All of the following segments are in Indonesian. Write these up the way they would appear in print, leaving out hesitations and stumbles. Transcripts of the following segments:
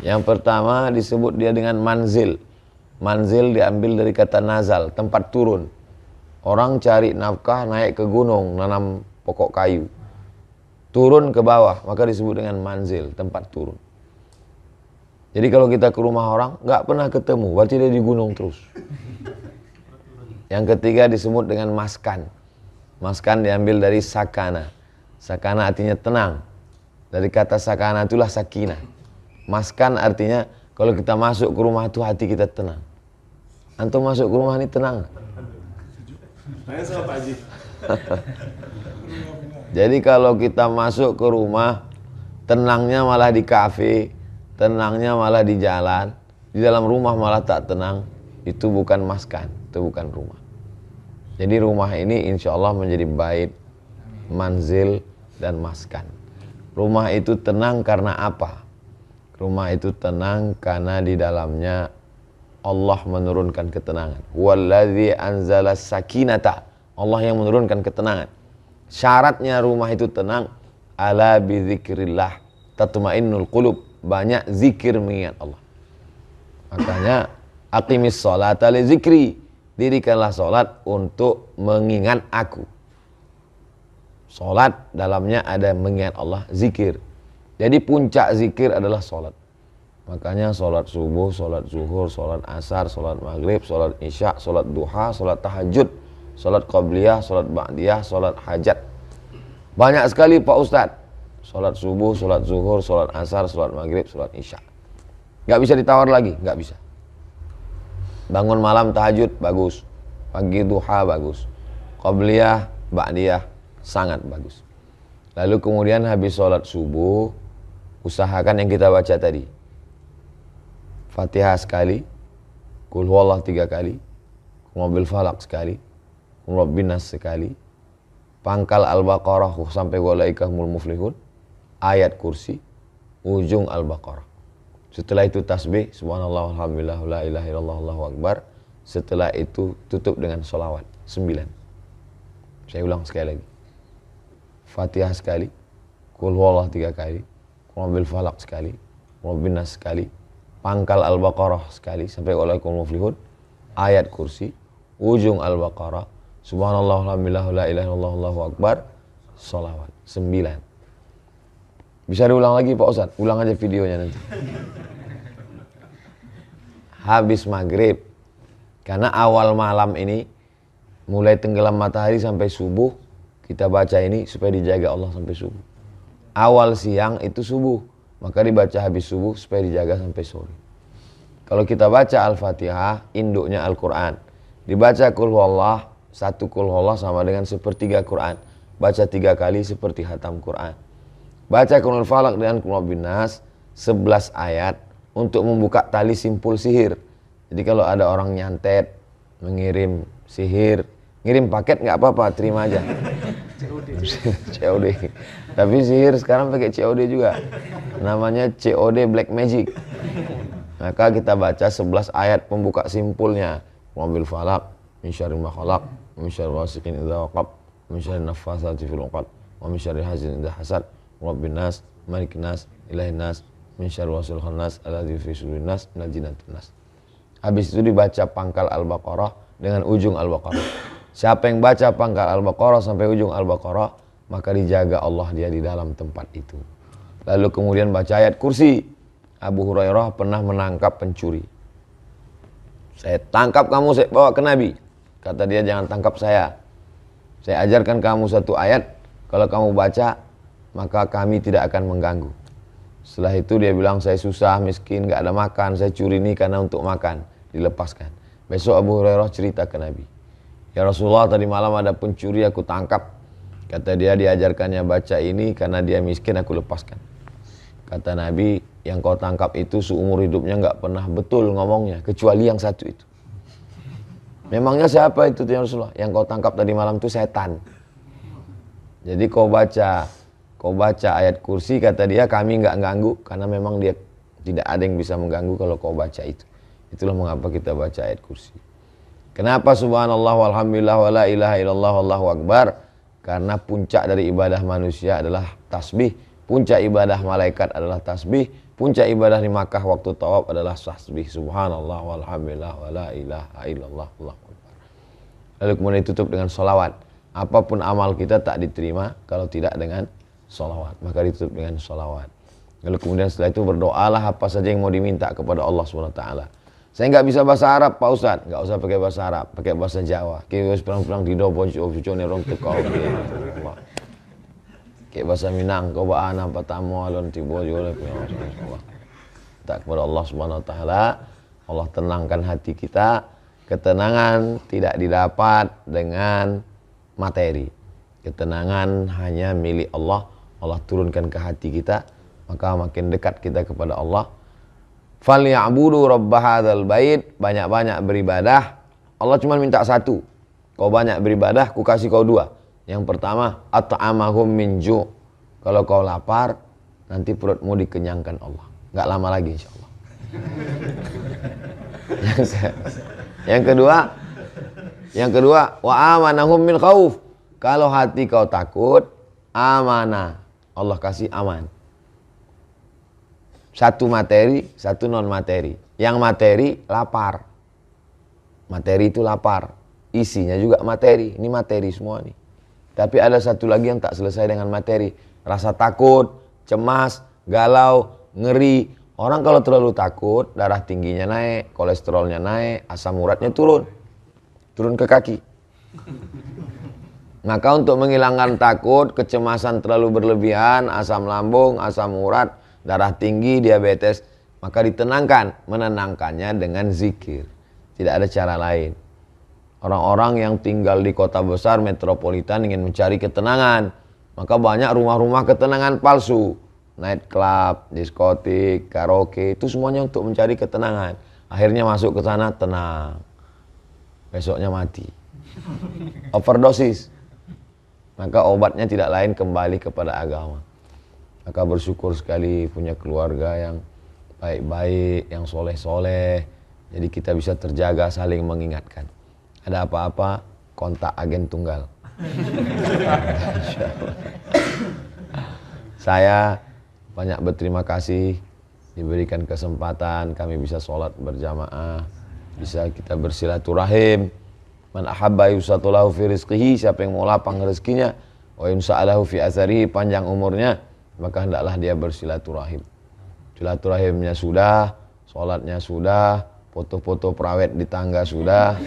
Yang pertama disebut dia dengan manzil. Manzil diambil dari kata nazal, tempat turun. Orang cari nafkah naik ke gunung, nanam pokok kayu. Turun ke bawah, maka disebut dengan manzil, tempat turun. Jadi kalau kita ke rumah orang, nggak pernah ketemu, berarti dia di gunung terus. Yang ketiga disebut dengan maskan. Maskan diambil dari sakana. Sakana artinya tenang. Dari kata sakana itulah sakinah. Maskan artinya kalau kita masuk ke rumah itu hati kita tenang. Antum masuk ke rumah ini tenang. Saya sama Pak Haji. Jadi kalau kita masuk ke rumah, tenangnya malah di kafe, tenangnya malah di jalan, di dalam rumah malah tak tenang, itu bukan maskan, itu bukan rumah. Jadi rumah ini insya Allah menjadi bait, manzil, dan maskan. Rumah itu tenang karena apa? Rumah itu tenang karena di dalamnya Allah menurunkan ketenangan. Walladzi anzala sakinata. Allah yang menurunkan ketenangan. Syaratnya rumah itu tenang. Ala bizikrillah tatmainnul qulub. Banyak zikir mengingat Allah. Makanya aqimis sholata li zikri. Dirikanlah sholat untuk mengingat aku. Sholat dalamnya ada mengingat Allah, zikir. Jadi puncak zikir adalah sholat. Makanya sholat subuh, sholat zuhur, sholat asar, sholat maghrib, sholat isya, sholat duha, sholat tahajud, sholat qabliyah, sholat ba'diyah, sholat hajat. Banyak sekali Pak Ustadz. Sholat subuh, sholat zuhur, sholat asar, sholat maghrib, sholat isya. Gak bisa ditawar lagi, gak bisa. Bangun malam tahajud, bagus. Pagi duha, bagus. Qabliyah, ba'diyah, sangat bagus. Lalu kemudian habis sholat subuh, usahakan yang kita baca tadi. Fatihah sekali, Qul huwallah 3 kali, Qul falak sekali, Qul rabbinas sekali, pangkal Al-Baqarah sampai walaikahumul muflihun, ayat kursi, ujung Al-Baqarah. Setelah itu tasbih, subhanallah, alhamdulillah, la ilaha illallah, Allahu akbar. Setelah itu tutup dengan sholawat 9. Saya ulang sekali lagi. Fatihah sekali, Qul huwallah 3 kali, Qul falak sekali, Qul rabbinas sekali, pangkal Al-Baqarah sekali sampai walaikahumul muflihun, ayat kursi, ujung Al-Baqarah, subhanallah, alhamdulillah, la ilaha illallah, Allahu akbar, sholawat 9. Bisa diulang lagi Pak Ustadz? Ulang aja videonya nanti. Habis maghrib, karena awal malam ini mulai tenggelam matahari sampai subuh, kita baca ini supaya dijaga Allah sampai subuh. Awal siang itu subuh, maka dibaca habis subuh supaya dijaga sampai sore. Kalau kita baca Al-Fatihah, induknya Al-Quran. Dibaca Qul huwallah, 1 Qul huwallah sama dengan 1/3 Quran. Baca 3 kali seperti khatam Quran. Baca Qul falak dengan Qul rabbinas 11 ayat untuk membuka tali simpul sihir. Jadi kalau ada orang nyantet, mengirim sihir, ngirim paket nggak apa-apa, terima aja. COD. Tapi sihir sekarang pakai COD juga. Namanya COD Black Magic. Maka kita baca 11 ayat pembuka simpulnya. Qul falak, min syarri ma khalaq, min syarri ghasiqin idza waqab, min syarri naffatsati fil 'uqad, wa min syarri hasidin idza hasad. Rabbin nas, malikin nas, ilahin nas, min syarri wasil khannas, alladzi fi sudurin nas, minal jinnati nas. Habis itu dibaca pangkal Al-Baqarah dengan ujung Al-Baqarah. Siapa yang baca pangkal Al-Baqarah sampai ujung Al-Baqarah, maka dijaga Allah dia di dalam tempat itu. Lalu kemudian baca ayat kursi. Abu Hurairah pernah menangkap pencuri. Saya tangkap kamu, saya bawa ke Nabi. Kata dia, jangan tangkap saya. Saya ajarkan kamu 1 ayat, kalau kamu baca, maka kami tidak akan mengganggu. Setelah itu dia bilang, saya susah, miskin, gak ada makan, saya curi ini karena untuk makan. Dilepaskan. Besok Abu Hurairah cerita ke Nabi. Ya Rasulullah, tadi malam ada pencuri, aku tangkap. Kata dia, diajarkannya baca ini karena dia miskin, aku lepaskan. Kata Nabi, yang kau tangkap itu seumur hidupnya gak pernah betul ngomongnya, kecuali yang satu itu. Memangnya siapa itu ya Rasulullah? Yang kau tangkap tadi malam itu setan. Jadi kau baca ayat kursi, kata dia, kami nggak ganggu karena memang dia tidak ada yang bisa mengganggu kalau kau baca itu. Itulah mengapa kita baca ayat kursi. Kenapa subhanallah walhamdulillah wa la ilaha illallah wallahu akbar? Karena puncak dari ibadah manusia adalah tasbih, puncak ibadah malaikat adalah tasbih, Puncak ibadah di Makkah waktu tawaf adalah tasbih subhanallah walhamdulillah wala ilaha illallah Allahu akbar. Lalu kemudian ditutup dengan sholawat. Apapun amal kita tak diterima kalau tidak dengan sholawat. Maka ditutup dengan sholawat. Lalu kemudian setelah itu berdoalah apa saja yang mau diminta kepada Allah SWT. Saya nggak bisa bahasa Arab Pak Ustadz. Nggak usah pakai bahasa Arab, pakai bahasa Jawa. Kayak perang-perang di do ponco nerong tekau. Kayak bahasa Minang, kau baana patamu alon tibo jole tak kepada Allah Subhanahu wa taala. Allah tenangkan hati kita. Ketenangan tidak didapat dengan materi. Ketenangan hanya milik Allah. Allah turunkan ke hati kita, maka makin dekat kita kepada Allah. Falyabudu rabb hadzal bait, banyak-banyak beribadah. Allah cuma minta satu. Kau banyak beribadah, ku kasih kau dua. Yang pertama, at'amahum min ju'. Kalau kau lapar, nanti perutmu dikenyangkan Allah. Enggak lama lagi insyaallah. Yang kedua, wa amanahum min khauf. Kalau hati kau takut, amanah. Allah kasih aman. Satu materi, satu non materi. Yang materi lapar. Materi itu lapar. Isinya juga materi. Ini materi semua nih. Tapi ada satu lagi yang tak selesai dengan materi. Rasa takut, cemas, galau, ngeri. Orang kalau terlalu takut, darah tingginya naik, kolesterolnya naik, asam uratnya turun. Turun ke kaki. Maka untuk menghilangkan takut, kecemasan terlalu berlebihan, asam lambung, asam urat, darah tinggi, diabetes, maka ditenangkan. Menenangkannya dengan zikir. Tidak ada cara lain. Orang-orang yang tinggal di kota besar metropolitan ingin mencari ketenangan, maka banyak rumah-rumah ketenangan palsu, night club, diskotik, karaoke, itu semuanya untuk mencari ketenangan. Akhirnya masuk ke sana tenang, besoknya mati, overdosis. Maka obatnya tidak lain kembali kepada agama. Maka bersyukur sekali punya keluarga yang baik-baik, yang soleh-soleh, jadi kita bisa terjaga saling mengingatkan. Ada apa-apa, kontak agen tunggal. Saya banyak berterima kasih diberikan kesempatan kami bisa sholat berjamaah, bisa kita bersilaturahim. Man ahabba yusatulahu fi rizqihi, siapa yang mau lapang rezekinya, wa yunsa'alahu fi atharihi, panjang umurnya, maka hendaklah dia bersilaturahim. Silaturahimnya sudah, sholatnya sudah, foto-foto prawet di tangga sudah.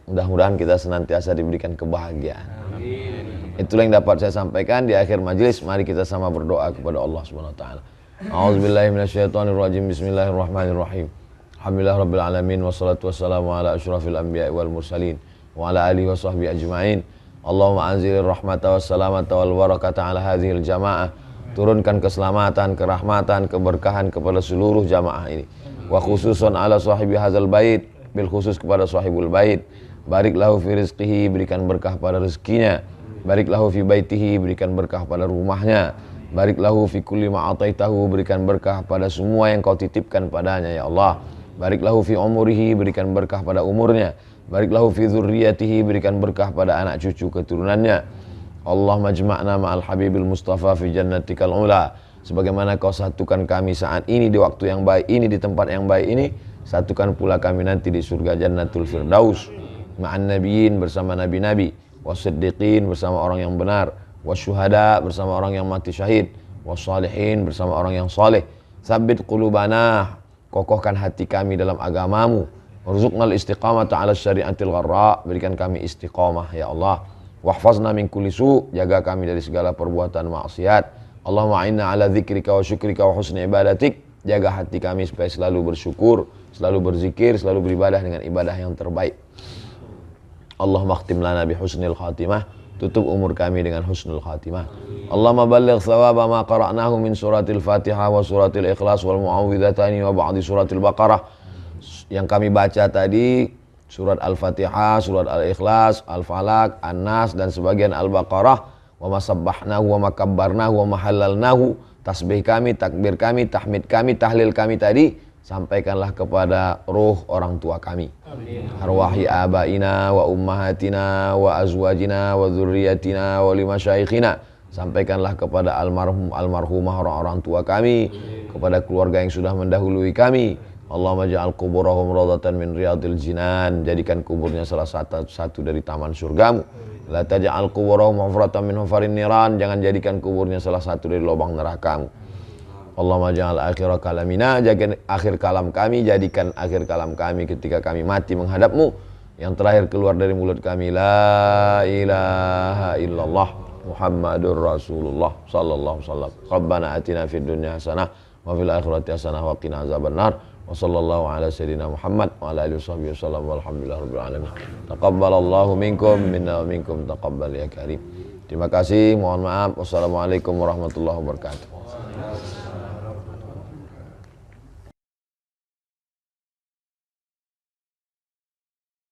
Mudah-mudahan kita senantiasa diberikan kebahagiaan. Amin. Itulah yang dapat saya sampaikan di akhir majelis. Mari kita sama berdoa kepada Allah Subhanahu wa taala. A'udzubillahi minasyaitonirrajim. Bismillahirrahmanirrahim. Alhamdulillahirabbil alamin wassalatu wassalamu ala asyrafil anbiya'i wal mursalin wa ala alihi washabbihi ajmain. Allahumma anzilir rahmata wassalamata wal barakata ala hadhil jamaah. Turunkan keselamatan, kerahmatan, keberkahan kepada seluruh jamaah ini. Wa khususan ala sahibi hadzal bait, bil khusus kepada sahibul bait. Barik lahu fi rizqihi, berikan berkah pada rezekinya. Barik lahu fi baitihi, berikan berkah pada rumahnya. Barik lahu fi kulli ma ataitahu, berikan berkah pada semua yang kau titipkan padanya ya Allah. Barik lahu fi umurihi, berikan berkah pada umurnya. Barik lahu fi dzurriyyatihi, berikan berkah pada anak cucu keturunannya. Allah majma'na ma'al habibil mustafa fi jannatikal ula. Sebagaimana kau satukan kami saat ini di waktu yang baik ini, di tempat yang baik ini, satukan pula kami nanti di surga jannatul firdaus. Ma'an nabiyyin, bersama nabi-nabi, wasiddiqin, bersama orang yang benar, wasyuhada, bersama orang yang mati syahid, wassalihin, bersama orang yang saleh. Tsabbit qulubana, kokohkan hati kami dalam agamamu. Warzuqnal istiqamata 'ala syari'atil gharra, berikan kami istiqamah ya Allah. Wahfazna min kulli su', jaga kami dari segala perbuatan maksiat. Allahumma a'inna 'ala dzikrika wa syukrika wa husni ibadatik, jaga hati kami supaya selalu bersyukur, selalu berzikir, selalu beribadah dengan ibadah yang terbaik. Allahumma khtim lana bi husnil khatimah, tutup umur kami dengan husnul khatimah. Allahumma balligh thawaba ma qara'nahu min suratil Fatihah wa suratil Ikhlas wal Mu'awwidhatani wa ba'di suratil Baqarah. Yang kami baca tadi surat Al-Fatihah, surat Al-Ikhlas, Al-Falaq, An-Nas dan sebagian Al-Baqarah. Wa ma sabbahnahu wa ma kabbarnahu wa ma halalnahu. Tasbih kami, takbir kami, tahmid kami, tahlil kami tadi sampaikanlah kepada ruh orang tua kami. Amin. Arwahi abaina wa ummahatina wa azwajina wa dzurriyyatina wa limasyaikhina. Sampaikanlah kepada almarhumah orang-orang tua kami, kepada keluarga yang sudah mendahului kami. Allahumma ja'al kuburahum rawdatan min riyadil jinan. Jadikan kuburnya salah satu dari taman surgamu. La taj'al kuburahum hufratan min hufarin niran. Jangan jadikan kuburnya salah satu dari lubang nerakamu. Allahumma ja'al akhir kalamina. Jadikan akhir kalam kami, jadikan akhir kalam kami ketika kami mati menghadapmu, yang terakhir keluar dari mulut kami, la ilaha illallah Muhammadur Rasulullah sallallahu alaihi wasallam. Rabbana atina fid dunya hasanah wa fil akhirati hasanah wa qina azabannar. Wa sallallahu ala sayyidina Muhammad wa ala alihi washabbihi wasallam walhamdulillahi rabbil alamin. Taqabbalallahu minkum minna wa minkum taqabbal ya karim. Terima kasih, mohon maaf. Wassalamualaikum warahmatullahi wabarakatuh.